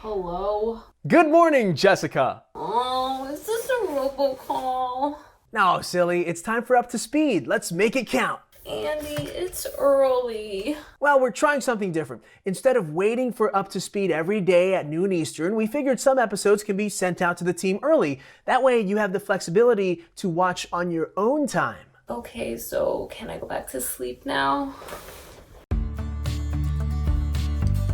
Hello? Good morning, Jessica. Oh, is this a robocall? No, silly, it's time for Up to Speed. Let's make it count. Andy, it's early. Well, we're trying something different. Instead of waiting for Up to Speed every day at noon Eastern, we figured some episodes can be sent out to the team early. That way you have the flexibility to watch on your own time. Okay, so can I go back to sleep now?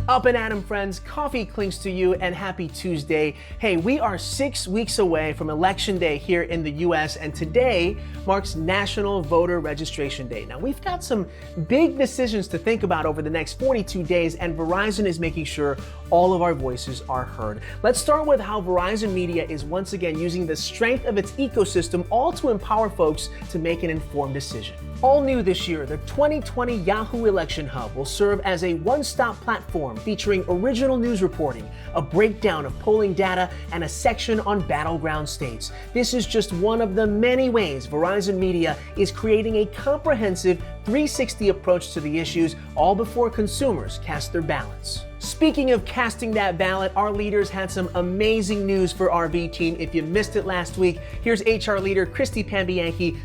Up and at 'em, friends. Coffee clings to you, and happy Tuesday. Hey, we are 6 weeks away from Election Day here in the US, and today marks National Voter Registration Day. Now, we've got some big decisions to think about over the next 42 days, and Verizon is making sure all of our voices are heard. Let's start with how Verizon Media is once again using the strength of its ecosystem all to empower folks to make an informed decision. All new this year, the 2020 Yahoo Election Hub will serve as a one-stop platform featuring original news reporting, a breakdown of polling data, and a section on battleground states. This is just one of the many ways Verizon Media is creating a comprehensive 360 approach to the issues, all before consumers cast their ballots. Speaking of casting that ballot, our leaders had some amazing news for our V team. If you missed it last week, here's HR leader Christy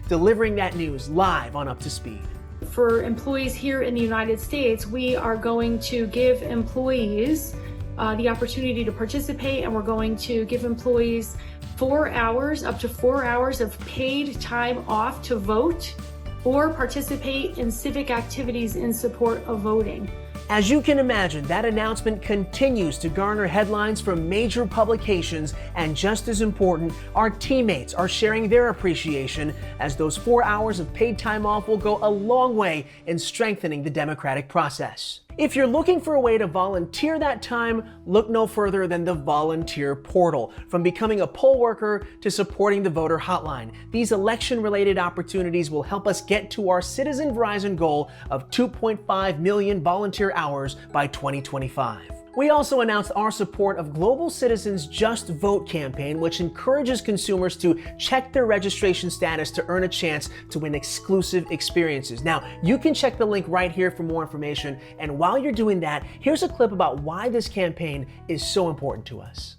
delivering that news live on Up to Speed. For employees here in the United States, we are going to give employees the opportunity to participate, and we're going to give employees 4 hours, up to 4 hours of paid time off to vote or participate in civic activities in support of voting. As you can imagine, that announcement continues to garner headlines from major publications, and just as important, our teammates are sharing their appreciation, as those 4 hours of paid time off will go a long way in strengthening the democratic process. If you're looking for a way to volunteer that time, look no further than the volunteer portal. From becoming a poll worker to supporting the voter hotline, these election-related opportunities will help us get to our Citizen Verizon goal of 2.5 million volunteer hours by 2025. We also announced our support of Global Citizens Just Vote campaign, which encourages consumers to check their registration status to earn a chance to win exclusive experiences. Now, you can check the link right here for more information. And while you're doing that, here's a clip about why this campaign is so important to us.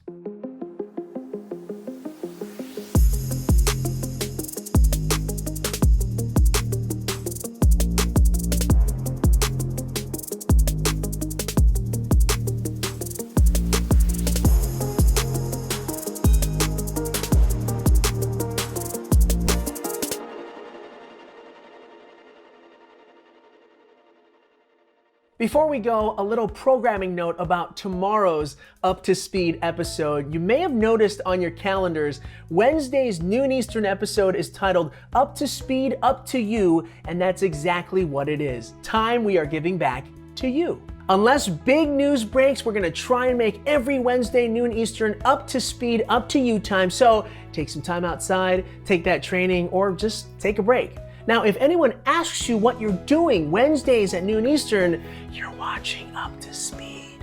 Before we go, a little programming note about tomorrow's Up to Speed episode. You may have noticed on your calendars, Wednesday's noon Eastern episode is titled Up to Speed, Up to You, and that's exactly what it is. Time we are giving back to you. Unless big news breaks, we're gonna try and make every Wednesday noon Eastern Up to Speed, Up to You time. So take some time outside, take that training, or just take a break. Now, if anyone asks you what you're doing Wednesdays at noon Eastern, you're watching Up to Speed.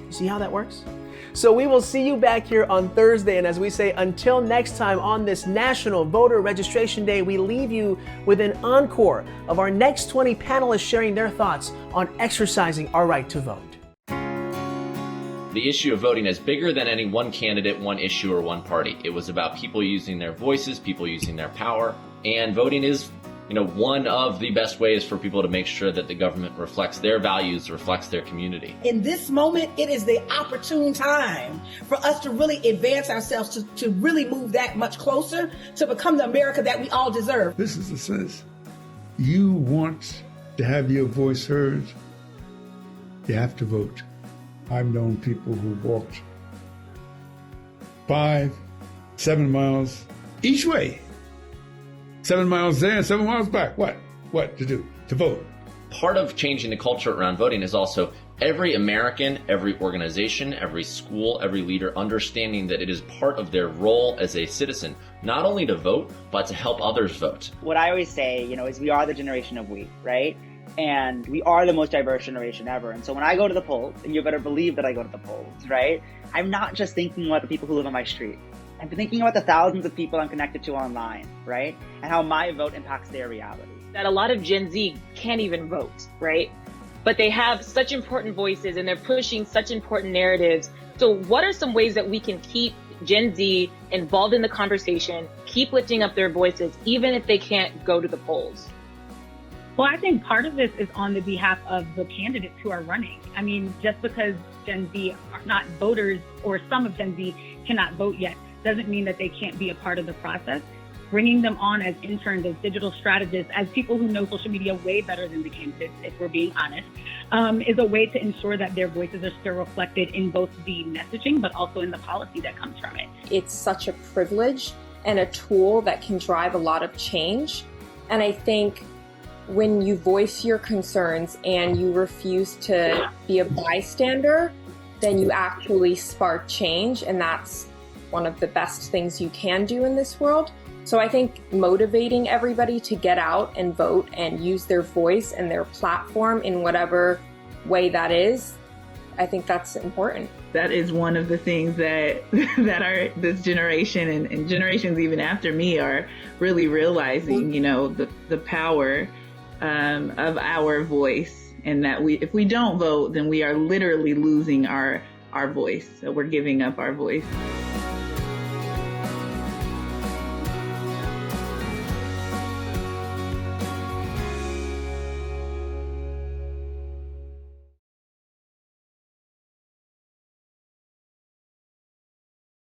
You see how that works? So we will see you back here on Thursday, and as we say, until next time on this National Voter Registration Day, we leave you with an encore of our next 20 panelists sharing their thoughts on exercising our right to vote. The issue of voting is bigger than any one candidate, one issue, or one party. It was about people using their voices, people using their power, and voting is one of the best ways for people to make sure that the government reflects their values, reflects their community. In this moment, it is the opportune time for us to really advance ourselves, to really move that much closer to become the America that we all deserve. This is the sense. You want to have your voice heard, you have to vote. I've known people who walked 5, 7 miles each way. 7 miles there and 7 miles back. What to do? To vote. Part of changing the culture around voting is also every American, every organization, every school, every leader understanding that it is part of their role as a citizen, not only to vote, but to help others vote. What I always say, is we are the generation of we, right? And we are the most diverse generation ever. And so when I go to the polls, and you better believe that I go to the polls, right? I'm not just thinking about the people who live on my street. I'm thinking about the thousands of people I'm connected to online, right? And how my vote impacts their reality. That a lot of Gen Z can't even vote, right? But they have such important voices and they're pushing such important narratives So what are some ways that we can keep Gen Z involved in the conversation, keep lifting up their voices, even if they can't go to the polls? Well, I think part of this is on the behalf of the candidates who are running. I mean, just because Gen Z are not voters, or some of Gen Z cannot vote yet, doesn't mean that they can't be a part of the process. Bringing them on as interns, as digital strategists, as people who know social media way better than the candidates, if we're being honest, is a way to ensure that their voices are still reflected in both the messaging, but also in the policy that comes from it. It's such a privilege and a tool that can drive a lot of change. And I think when you voice your concerns and you refuse to be a bystander, then you actually spark change. And that's one of the best things you can do in this world. So I think motivating everybody to get out and vote and use their voice and their platform in whatever way that is, I think that's important. That is one of the things that this generation and generations even after me are really realizing, you know, the power of our voice, and that if we don't vote, then we are literally losing our voice. So we're giving up our voice.